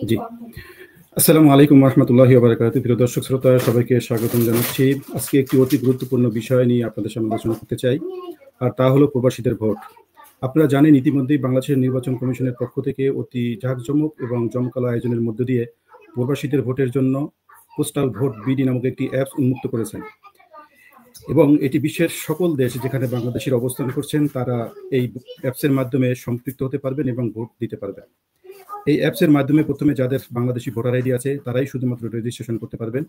জি, আসসালামু আলাইকুম রহমতুল্লাহি ওয়া বারাকাতুহু। প্রিয় দর্শক শ্রোতা, সবাইকে স্বাগতম জানাচ্ছি। আজকে একটি অতি গুরুত্বপূর্ণ বিষয় নিয়ে আপনাদের সামনে আলোচনা করতে চাই, আর তা হলো প্রবাসীদের ভোট। আপনারা জানেন ইতিমধ্যেই বাংলাদেশের নির্বাচন কমিশনের পক্ষ থেকে অতি জাঁকজমক এবং জমকালো আয়োজনের মধ্য দিয়ে প্রবাসীদের ভোটের জন্য পোস্টাল ভোট বিডি নামক একটি অ্যাপস উন্মুক্ত করেছেন, এবং এটি বিশ্বের সকল দেশ যেখানে বাংলাদেশের অবস্থান করছেন তারা এই অ্যাপসের মাধ্যমে সম্পৃক্ত হতে পারবেন এবং ভোট দিতে পারবেন। এই অ্যাপসের মাধ্যমে প্রথমে যাদের বাংলাদেশি ভোটার আইডি আছে তারাই শুধুমাত্র রেজিস্ট্রেশন করতে পারবেন,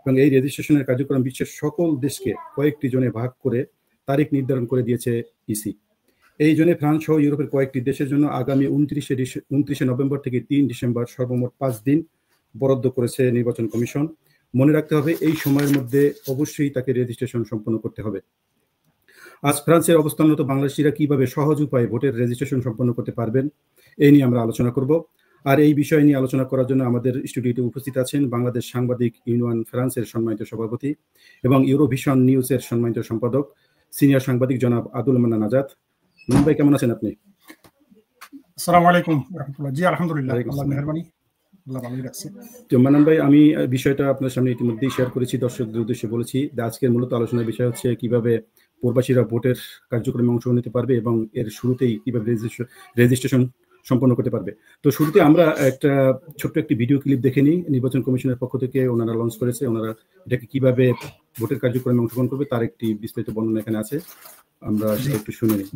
এবং এই রেজিস্ট্রেশনের কার্যক্রম বিশ্বের সকল দেশকে কয়েকটি জোনে ভাগ করে তারিখ নির্ধারণ করে দিয়েছে ইসি। এই জন্য ফ্রান্স সহ ইউরোপের কয়েকটি দেশের জন্য আগামী 29শে নভেম্বর থেকে 3 ডিসেম্বর সর্বমোট 5 দিন বরাদ্দ করেছে নির্বাচন কমিশন। মনে রাখতে হবে এই সময়ের মধ্যে অবশ্যই তাকে রেজিস্ট্রেশন সম্পন্ন করতে হবে। আজ ফ্রান্সের অবস্থানরত বাংলাদেশিরা কিভাবে সহজ উপায়ে ভোটের রেজিস্ট্রেশন সম্পন্ন করতে পারবেন এই নিয়ে আমরা আলোচনা করব। আর এই বিষয় নিয়ে আলোচনা করার জন্য আমাদের স্টুডিওতে উপস্থিত আছেন বাংলাদেশ সাংবাদিক ইউনিয়ন ফ্রান্সের সম্মানিত সভাপতি এবং ইউরোভিশন নিউজের সম্মানিত সম্পাদক সিনিয়র সাংবাদিক জনাব আদুল মান্নান আজাদ। নুন ভাই, কেমন আছেন আপনি? আসসালামু আলাইকুম রাহমাতুল্লাহ। জি আলহামদুলিল্লাহ, আল্লাহর মেহেরবানি, আল্লাহ ভালোই রাখছে। তো মান্নান ভাই, আমি বিষয়টা আপনার সামনে ইতিমধ্যেই শেয়ার করেছি, দর্শকদের উদ্দেশ্যে বলেছি। আজকের মূলত আলোচনার বিষয় হচ্ছে কিভাবে প্রবাসীরা ভোটের কার্যক্রমে অংশ নিতে পারবে এবং এর শুরুতেই কিভাবে রেজিস্ট্রেশন সম্পন্ন করতে পারবে। তো শুরুতে আমরা একটা ছোট্ট একটি ভিডিও ক্লিপ দেখে নিই। নির্বাচন কমিশনের পক্ষ থেকে ওনারা লঞ্চ করেছে, ওনারা এটাকে কিভাবে ভোটের কার্যক্রমে অংশগ্রহণ করবে তার একটি বিস্তারিত বর্ণনা এখানে আছে, আমরা সেটা একটু শুনে নিই।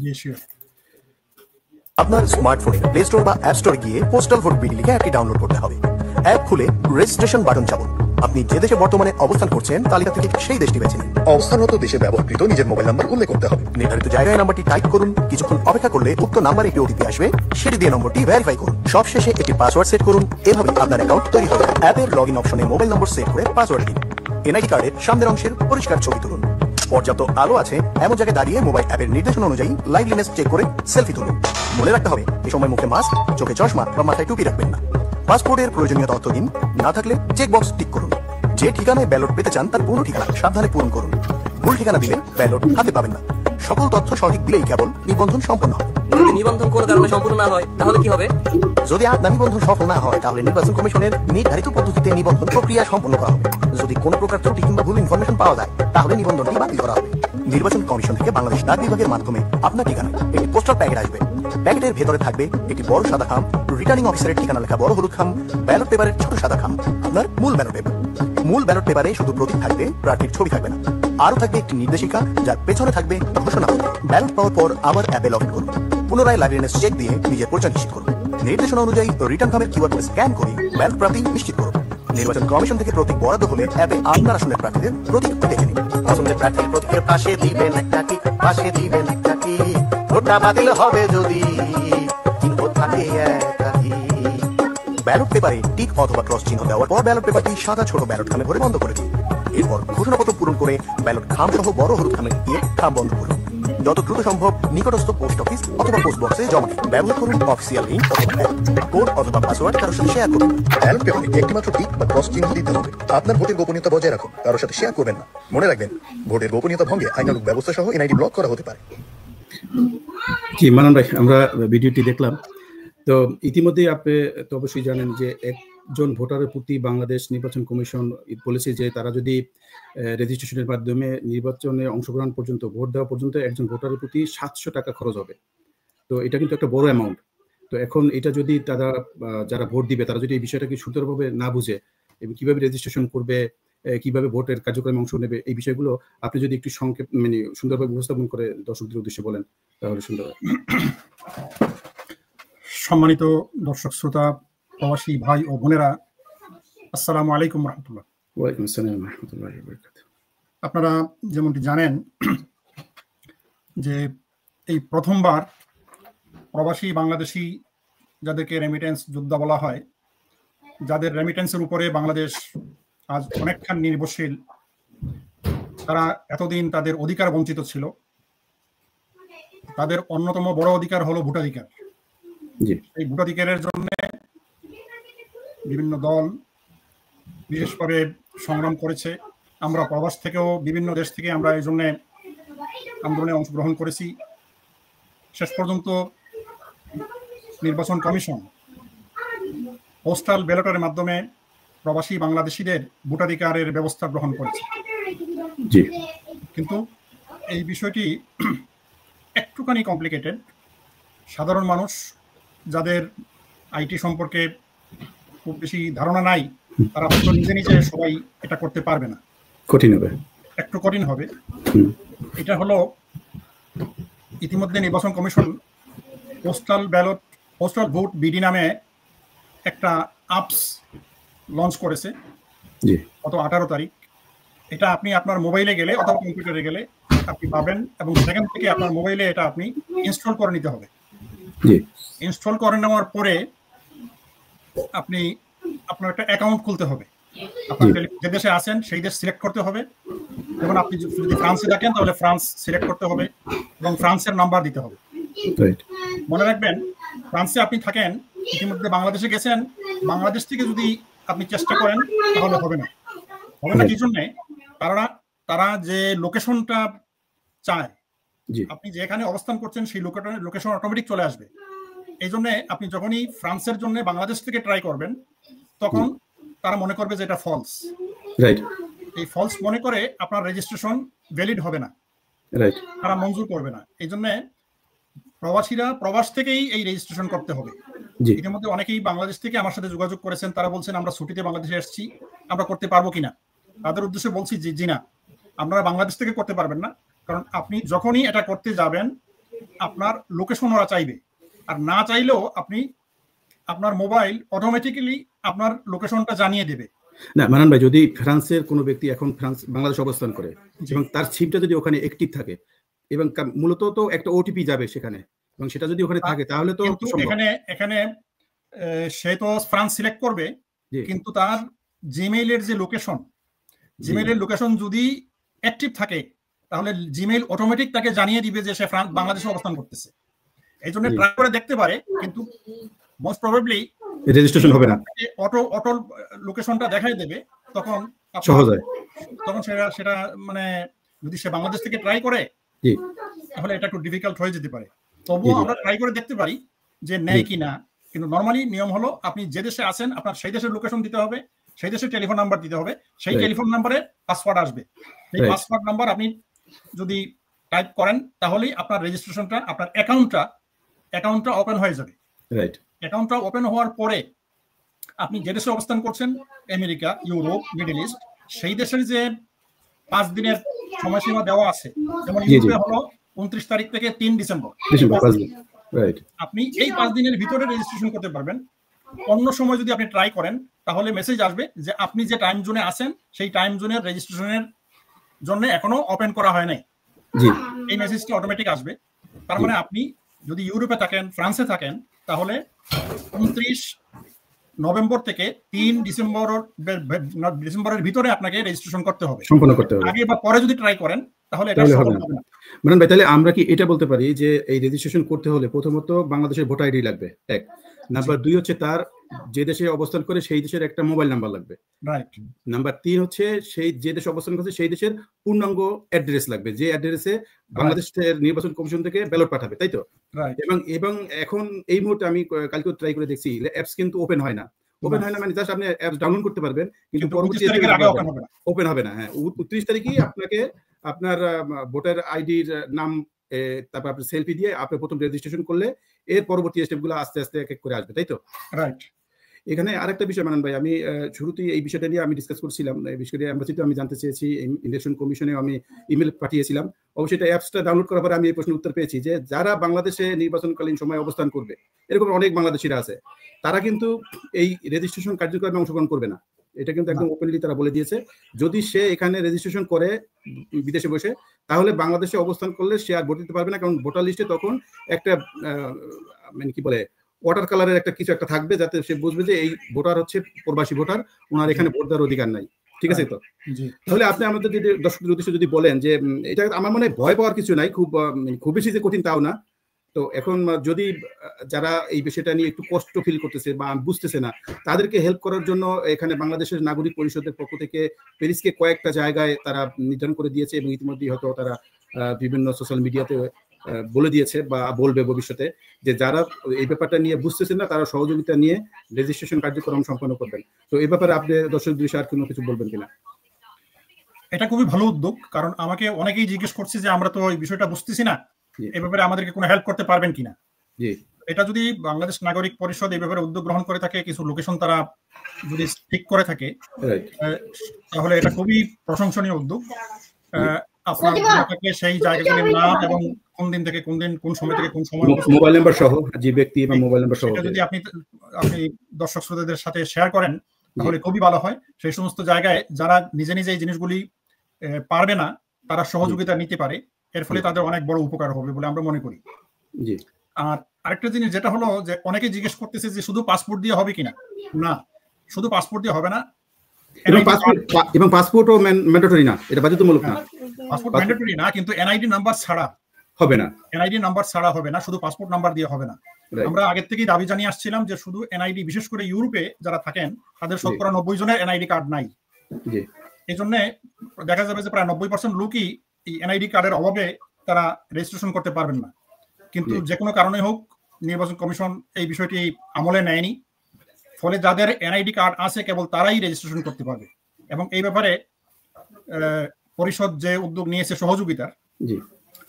আপনার স্মার্টফোনে প্লে স্টোর বা অ্যাপ স্টোরে গিয়ে পোস্টাল ভোট বিডি লিখে অ্যাপটি ডাউনলোড করতে হবে। অ্যাপ খুলে রেজিস্ট্রেশন বাটন চাপুন। আপনি যে দেশে বর্তমানে অবস্থান করছেন তালিকা থেকে সেই দেশটি বেছে নিন। অবস্থানরত দেশে ব্যবহৃত নিজের মোবাইল নাম্বার উল্লেখ করতে হবে। নির্ধারিত জায়গায় নাম্বারটি টাইপ করুন। কিছুক্ষণ অপেক্ষা করলে উক্ত নাম্বারে একটি ওটিপি আসবে, সেটি দিয়ে নম্বরটি ভেরিফাই করুন। সবশেষে একটি পাসওয়ার্ড সেট করুন। এভাবে আপনার অ্যাকাউন্ট তৈরি হবে। অ্যাপের লগইন অপশনে মোবাইল নম্বর সেট করে পাসওয়ার্ড দিন। এনআইডি কার্ডের সামনের অংশের পরিষ্কার ছবি তুলুন। পর্যাপ্ত আলো আছে এমন জায়গায় দাঁড়িয়ে মোবাইল অ্যাপের নির্দেশনা অনুযায়ী লাইভলিনেস চেক করে সেলফি তুলুন। মনে রাখতে হবে এই সময় মুখে মাস্ক, চোখে চশমা বা মাথায় টুপি রাখবেন না। পাসপোর্টের প্রয়োজনীয় তথ্য দিন, না থাকলে চেক বক্স টিক করুন। যে ঠিকানায় ব্যালট পেতে চান তার পুরো ঠিকানা সাবধানে পূরণ করুন। ভুল ঠিকানা দিলে ব্যালট হাতে পাবেন না। সকল তথ্য সঠিক দিলেই কেবল নিবন্ধন সম্পন্ন হবে। যদি নিবন্ধন কোনো কারণে সম্পূর্ণ না হয় তাহলে কি হবে? যদি আপনার নিবন্ধন সফল না হয় তাহলে নির্বাচন কমিশনের নির্ধারিত পদ্ধতিতে নিবন্ধন প্রক্রিয়া সম্পন্ন করা হবে। যদি কোনো প্রকার ত্রুটি কিংবা ভুল ইনফরমেশন পাওয়া যায় তাহলে নিবন্ধনটি বাতিল করা হবে। নির্বাচন কমিশন থেকে বাংলাদেশ ডাক বিভাগের মাধ্যমে আপনার ঠিকানায় একটি পোস্টাল প্যাকেট আসবে। প্যাকেটের ভেতরে থাকবে একটি বড় সাদা খাম, রিটার্নিং অফিসারের ঠিকানা লেখা বড় হলুদ খাম, ব্যালট পেপারের ছোট সাদা খাম, আপনার মূল ব্যালট পেপার। মূল ব্যালট পেপারে শুধু প্রতীক থাকবে, প্রার্থীর ছবি থাকবে না। আরও থাকবে একটি নির্দেশিকা যার পেছনে থাকবে ঘোষণা। ব্যালট পাওয়ার পর আবার অ্যাপে লগ ইন করুন। পুনরায় লাইভলিনেস চেক দিয়ে নিজের পরিচয় নিশ্চিত করুন। নির্দেশনা অনুযায়ী রিটার্ন খামের কিউআর কোড স্ক্যান করে ব্যালট প্রাপ্তি নিশ্চিত করুন। নির্বাচন কমিশন থেকে প্রতীক বরাদ্দ হলে অ্যাপে আপনার আসনের প্রার্থীদের প্রতীক দেখে নিন। পছন্দের প্রার্থীর প্রতীকের পাশে দিবেন একটা টিক, পাশে দিবেন একটা টিক। ভোটটা বাতিল হবে যদি ভোট থাকে একাধিক। ব্যালট পেপারে টিক অথবা ক্রস চিহ্ন দেওয়ার পর ব্যালট পেপারটি সাদা ছোট ব্যালট খামে ভরে বন্ধ করে দিন। এরপর ঘোষণাপত্র পূরণ করে ব্যালট খাম সহ বড় হলুদ খামে গিয়ে খাম বন্ধ করুন। যত দ্রুত সম্ভব নিকটস্থ পোস্ট অফিস অথবা পোস্ট বক্সে জমা দিন। ব্যবহার করুন অফিসিয়াল লিঙ্ক অথবা অ্যাপ। কোড অথবা পাসওয়ার্ড কারোর সাথে শেয়ার করুন। ব্যালট পেপারে একটিমাত্র টিক বা ক্রস চিহ্ন দিতে হবে। আপনার ভোটের গোপনীয়তা বজায় রাখুন, কারোর সাথে শেয়ার করবেন না। মনে রাখবেন, ভোটের গোপনীয়তা ভঙ্গে আইনানুগ ব্যবস্থা সহ এনআইডি ব্লক করা হতে পারে। জি মান্নান ভাই, আমরা ভিডিওটি দেখলাম। তো ইতিমধ্যেই আপনি তো অবশ্যই জানেন যে একজন ভোটারের প্রতি বাংলাদেশ নির্বাচন কমিশন বলেছে যে তারা যদি রেজিস্ট্রেশনের মাধ্যমে নির্বাচনে অংশগ্রহণ পর্যন্ত, ভোট দেওয়া পর্যন্ত একজন ভোটারের প্রতি 700 টাকা খরচ হবে। তো এটা কিন্তু একটা বড় অ্যামাউন্ট। তো এখন এটা যদি তারা যারা ভোট দিবে তারা যদি এই বিষয়টাকে সুন্দরভাবে না বুঝে এবং কিভাবে রেজিস্ট্রেশন করবে, কিভাবে ভোটের কার্যক্রমে অংশ নেবে, এই বিষয়গুলো আপনি যদি একটু সংক্ষেপ সুন্দরভাবে উপস্থাপন করে দর্শকদের উদ্দেশ্যে বলেন তাহলে সুন্দর হয়। সম্মানিত দর্শক শ্রোতা, প্রবাসী ভাই ও বোনেরা, আসসালামু আলাইকুম রহমতুল্লাহ। ওয়ালাইকুম আসসালাম রাহমাতুল্লাহি ওয়া বারাকাতুহু। আপনারা যেমনটি জানেন যে এই প্রথমবার প্রবাসী বাংলাদেশি যাদেরকে রেমিটেন্স যোদ্ধা বলা হয়, যাদের রেমিটেন্সের উপরে বাংলাদেশ আজ অনেকখানি নির্ভরশীল, তারা এতদিন তাদের অধিকার বঞ্চিত ছিল। তাদের অন্যতম বড় অধিকার হলো ভোটাধিকার। এই ভোটাধিকারের জন্য বিভিন্ন দল বিশেষ করে সংগ্রাম করেছে। আমরা প্রবাস থেকেও বিভিন্ন দেশ থেকে আমরা এই জন্য আন্দোলনে অংশগ্রহণ করেছি। শেষ পর্যন্ত নির্বাচন কমিশন পোস্টাল ব্যালটের মাধ্যমে প্রবাসী বাংলাদেশিদের ভোটাধিকারের ব্যবস্থা গ্রহণ করেছে। জি কিন্তু এই বিষয়টি একটুখানি কমপ্লিকেটেড। সাধারণ মানুষ যাদের আইটি সম্পর্কে খুব বেশি ধারণা নাই, তারা হয়তো নিজে নিজে সবাই এটা করতে পারবে না, কঠিন হবে, একটু কঠিন হবে। হুম, এটা হলো ইতিমধ্যে নির্বাচন কমিশন পোস্টাল ভোট বিডি নামে একটা অ্যাপস লঞ্চ করেছে জি গত 18 তারিখ। এটা আপনি আপনার মোবাইলে গেলে অথবা কম্পিউটারে গেলে আপনি পাবেন, এবং সেখান থেকে আপনার মোবাইলে এটা আপনি ইনস্টল করে নিতে হবে। জি ইনস্টল করে নেওয়ার পরে আপনি আপনার একটা অ্যাকাউন্ট খুলতে হবে। আপনার যে দেশে আছেন সেই দেশ সিলেক্ট করতে হবে। যেমন আপনি যদি ফ্রান্সে থাকেন তাহলে ফ্রান্স সিলেক্ট করতে হবে এবং ফ্রান্সের নাম্বার দিতে হবে। রাইট মনে রাখবেন, ফ্রান্সে আপনি থাকেন, ইতিমধ্যে বাংলাদেশে গেছেন, বাংলাদেশ থেকে যদি আপনি চেষ্টা করেন তাহলে হবে না। হবে না কি জন্যে? তারা যে লোকেশনটা চায়, জি আপনি যেখানে অবস্থান করছেন সেই লোকেশন অটোমেটিক চলে আসবে। এই জন্য আপনি যখনই ফ্রান্সের জন্য বাংলাদেশ থেকে ট্রাই করবেন, তখন তারা মনে করবে যে এটা ফলস। রাইট এই ফলস মনে করে আপনার রেজিস্ট্রেশন ভ্যালিড হবে না, রাইট তারা মঞ্জুর করবে না। এই জন্য প্রবাসীরা প্রবাস থেকেই এই রেজিস্ট্রেশন করতে হবে। জি ইতিমধ্যে অনেকেই বাংলাদেশ থেকে আমার সাথে যোগাযোগ করেছেন, তারা বলছেন আমরা ছুটিতে বাংলাদেশে এসেছি, আমরা করতে পারবো কিনা। তাদের উদ্দেশ্যে বলছি যে জি না, আপনারা বাংলাদেশ থেকে করতে পারবেন না, কারণ আপনি যখনই এটা করতে যাবেন আপনার লোকেশন ওরা চাইবে, আর না চাইলেও আপনি আপনার মোবাইল অটোমেটিক্যালি আপনার লোকেশনটা জানিয়ে দেবে। না মানান ভাই, যদি ফ্রান্সের কোনো ব্যক্তি এখন বাংলাদেশ অবস্থান করে এবং তার সিমটা যদি ওখানে অ্যাক্টিভ থাকে এবং মূলত তো একটা ওটিপি যাবে সেখানে, এবং সেটা যদি ওখানে থাকে তাহলে তো কিন্তু এখানে সে তো ফ্রান্স সিলেক্ট করবে, কিন্তু তার জিমেইলের যে লোকেশন, জিমেইলের লোকেশন যদি অ্যাক্টিভ থাকে তাহলে জিমেইল অটোমেটিক তাকে জানিয়ে দিবে যে সে বাংলাদেশে অবস্থান করতেছে। এই জন্য ট্রাই করে দেখতে পারে, কিন্তু মোস্ট প্রবাবলি রেজিস্ট্রেশন হবে না, অটো লোকেশনটা দেখাই দেবে। তখন সহজ হয়, তখন সেটা মানে যদি সে বাংলাদেশ থেকে ট্রাই করে জি তাহলে এটা একটু ডিফিকাল্ট হয়ে যেতে পারে। তবুও আমরা ট্রাই করে দেখতে পারি যে নেয় কি না। কিন্তু নর্মালি নিয়ম হলো আপনি যে দেশে আছেন আপনার সেই দেশের লোকেশন দিতে হবে, সেই দেশের টেলিফোন নাম্বার দিতে হবে, সেই টেলিফোন নাম্বারে পাসওয়ার্ড আসবে। এই পাসওয়ার্ড নাম্বার আপনি যদি টাইপ করেন তাহলেই আপনার রেজিস্ট্রেশনটা, আপনার অ্যাকাউন্টটা ওপেন হয়ে যাবে। রাইট অ্যাকাউন্টটা ওপেন হওয়ার পরে আপনি যে দেশে অবস্থান করছেন, আমেরিকা, ইউরোপ, মিডল ইস্ট, সেই দেশের যে 5 দিনের সময়সীমা দেওয়া আছে, যেমন ইউরোপে হলো 29 তারিখ থেকে 3 ডিসেম্বর, আপনি এই 5 দিনের ভিতরে রেজিস্ট্রেশন করতে পারবেন। অন্য সময় যদি আপনি ট্রাই করেন তাহলে মেসেজ আসবে যে আপনি যে টাইম জোনে আছেন সেই টাইম জোনের রেজিস্ট্রেশনের জন্য এখনো ওপেন করা হয় নাই। এই মেসেজটা অটোমেটিক আসবে। তার মানে আপনি যদি ইউরোপে থাকেন, ফ্রান্সে থাকেন, তাহলে 29 নভেম্বর থেকে 3 ডিসেম্বরের ভিতরে আপনাকে রেজিস্ট্রেশন করতে হবে। আগে বা পরে যদি ট্রাই করেন তাহলে এটা সম্ভব হবে না। মানে ভাই, তাহলে আমরা কি এটা বলতে পারি যে এই রেজিস্ট্রেশন করতে হলে প্রথমত বাংলাদেশের ভোটার আইডি লাগবে, এক নাম্বার, 2 হচ্ছে তার যে দেশে অবস্থান করে সেই দেশের একটা মোবাইল নাম্বার লাগবে, রাইট, নাম্বার 3 হচ্ছে সেই যে দেশে অবস্থান করছে সেই দেশের পূর্ণাঙ্গ অ্যাড্রেস লাগবে, যে অ্যাড্রেসে বাংলাদেশের নির্বাচন কমিশন থেকে ব্যালট পাঠাবে, তাই তো? এবং এখন এই মুহূর্তে আমি কালকে ট্রাই করে দেখছি, অ্যাপস কিন্তু ওপেন হয় না, মানে জাস্ট আপনি অ্যাপস ডাউনলোড করতে পারবেন কিন্তু পরবর্তী ওপেন হবে না। হ্যাঁ, 29 তারিখই আপনাকে আপনার ভোটার আইডির নাম, তারপর আপনি সেলফি দিয়ে আপনি প্রথম রেজিস্ট্রেশন করলে এর পরবর্তী স্টেপগুলো আস্তে আস্তে এক এক করে আসবে, তাই তো? রাইট। এখানে আরেকটা বিষয় মানান ভাই, আমি শুরুতেই এই বিষয়টা নিয়ে আমি ডিসকাস করছিলাম, এই বিষয়টা এমবাসিতে আমি জানতে চেয়েছি, ইলেকশন কমিশনে আমি ইমেল পাঠিয়েছিলাম। অবশ্যই এটা অ্যাপসটা ডাউনলোড করার পরে আমি এই প্রশ্নের উত্তর পেয়েছি যে যারা বাংলাদেশে নির্বাচনকালীন সময় অবস্থান করবে, এরকম অনেক বাংলাদেশিরা আছে, তারা কিন্তু এই রেজিস্ট্রেশন কার্যক্রমে অংশগ্রহণ করবে না। এটা কিন্তু একদম ওপেনলি তারা বলে দিয়েছে। যদি সে এখানে রেজিস্ট্রেশন করে বিদেশে বসে, তাহলে বাংলাদেশে অবস্থান করলে সে আর ভোট দিতে পারবে না, কারণ ভোটার লিস্টে তখন একটা মানে কি বলে ওয়াটার কালারের একটা কিছু একটা থাকবে, যাতে সে বুঝবে যে এই ভোটার হচ্ছে প্রবাসী ভোটার, ওনার এখানে ভোট দেওয়ার অধিকার নাই। ঠিক আছে তো? তাহলে আপনি আমাদের যদি দর্শকদের উদ্দেশ্যে যদি বলেন যে এটা আমার মনে হয় ভয় পাওয়ার কিছু নাই, খুব বেশি যে কঠিন তাও না। তো এখন যদি যারা এই বিষয়টা নিয়ে একটু কষ্ট ফিল করতেছে বা বুঝতেছে না, তাদেরকে হেল্প করার জন্য এখানে বাংলাদেশের নাগরিক পরিষদের পক্ষ থেকে প্যারিসকে কয়েকটা জায়গায় তারা নির্ধারণ করে দিয়েছে এবং ইতিমধ্যেই হয়তো তারা বিভিন্ন সোশ্যাল মিডিয়াতে বলে দিয়েছে বা বলবে ভবিষ্যতে যে যারা এই ব্যাপারটা নিয়ে বুঝতেছেন না তারা সহযোগিতা নিয়ে রেজিস্ট্রেশন কার্যক্রম সম্পন্ন করবেন। তো এই ব্যাপারে আপনি দর্শক বিষয়ে আর কোনো কিছু বলবেন কিনা? এটা খুবই ভালো উদ্যোগ, কারণ আমাকে অনেকেই জিজ্ঞেস করছে যে আমরা তো এই বিষয়টা বুঝতেছি না, এই ব্যাপারে আমাদেরকে কোনো হেল্প করতে পারবেন কিনা। এটা যদি বাংলাদেশ নাগরিক পরিষদ এই ব্যাপারে উদ্যোগ গ্রহণ করে থাকে, কিছু লোকেশন তারা যদি ঠিক করে থাকে, তাহলে এটা খুবই প্রশংসনীয় উদ্যোগ। আপনার সেই জায়গাগুলির নাম এবং কোন দিন থেকে কোন দিন, কোন সময় থেকে কোন সময়, মোবাইল নাম্বার সহ, যে ব্যক্তি এবং মোবাইল নাম্বার সহ যদি আপনি দর্শক শ্রোতাদের সাথে শেয়ার করেন তাহলে খুবই ভালো হয়। সেই সমস্ত জায়গায় যারা নিজে নিজে এই জিনিসগুলি পারবে না তারা সহযোগিতা নিতে পারে, এর ফলে তাদের অনেক বড় উপকার হবে বলে আমরা মনে করি। আর আরেকটা জিনিস যেটা হলো যে অনেকে জিজ্ঞেস করতেছে যে শুধু পাসপোর্ট দিয়ে হবে কিনা। না, শুধু পাসপোর্ট দিয়ে হবে না, এবং পাসপোর্টও ম্যান্ডেটরি না, এটা বাধ্যতামূলক না। পাসপোর্ট ম্যান্ডেটরি না, কিন্তু এনআইডি নাম্বার ছাড়া হবে না। এনআইডি নাম্বার ছাড়া হবে না, শুধু পাসপোর্ট নাম্বার দিয়ে হবে না। আমরা আগের থেকেই দাবি জানিয়ে আসছিলাম যে শুধু এনআইডি, বিশেষ করে ইউরোপে যারা থাকেন তাদের 90% জনের এনআইডি কার্ড নাই। এই জন্য দেখা যাবে যে প্রায় 90% লোকই এই এনআইডি কার্ডের অভাবে তারা রেজিস্ট্রেশন করতে পারবেন না। কিন্তু যে কোনো কারণে হোক নির্বাচন কমিশন এই বিষয়টি আমলে নেয়নি, ফলে যাদের এনআইডি কার্ড আছে কেবল তারাই রেজিস্ট্রেশন করতে পারবে। এবং এই ব্যাপারে পরিষদ যে উদ্যোগ নিয়েছে সহযোগিতার,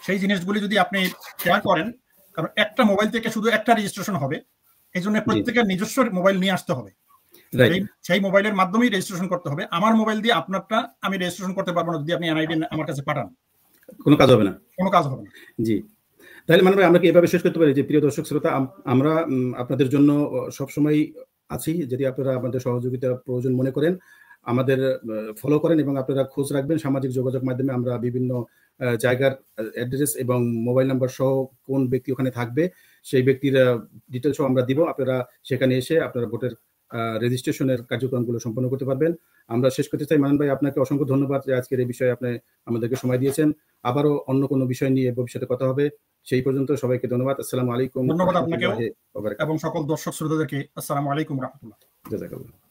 সেই জিনিসগুলি যদি আপনি শেয়ার করেন, কারণ একটা মোবাইল থেকে শুধু একটা রেজিস্ট্রেশন হবে, এই জন্য প্রত্যেকের নিজস্ব মোবাইল নিয়ে আসতে হবে, সেই মোবাইলের মাধ্যমেই রেজিস্ট্রেশন করতে হবে। আমার মোবাইল দিয়ে আপনারটা আমি রেজিস্ট্রেশন করতে পারবো না যদি আপনি এনআইডি আমার কাছে পাঠান, কোনো কাজ হবে না, কোনো কাজ হবে না। জি, তাহলে মানে আমরা কি এভাবে শেষ করতে পারি যে প্রিয় দর্শক শ্রোতা, আমরা আপনাদের জন্য সবসময় আছি। যদি আপনারা আমাদের সহযোগিতা প্রয়োজন মনে করেন, আমাদের ফলো করেন এবং আপনারা খোঁজ রাখবেন সামাজিক যোগাযোগ মাধ্যমে। আমরা বিভিন্ন জায়গার অ্যাড্রেস এবং মোবাইল নাম্বার সহ কোন ব্যক্তি ওখানে থাকবে সেই ব্যক্তির ডিটেলসও আমরা দিব। আপনারা সেখানে এসে আপনারা ভোটের রেজিস্ট্রেশনের কার্যক্রমগুলো সম্পন্ন করতে পারবেন। আমরা শেষ করতে চাই মানন ভাই, আপনাকে অসংখ্য ধন্যবাদ যে আজকের এই বিষয়ে আপনি আমাদেরকে সময় দিয়েছেন। আবারও অন্য কোনো বিষয় নিয়ে ভবিষ্যতে কথা হবে। সেই পর্যন্ত সবাইকে ধন্যবাদ। আসসালামু আলাইকুম। ধন্যবাদ আপনাকেও এবং সকল দর্শক শ্রোতাদেরকে। আসসালামু আলাইকুম রাহমাতুল্লাহ। জাযাকাল্লাহ।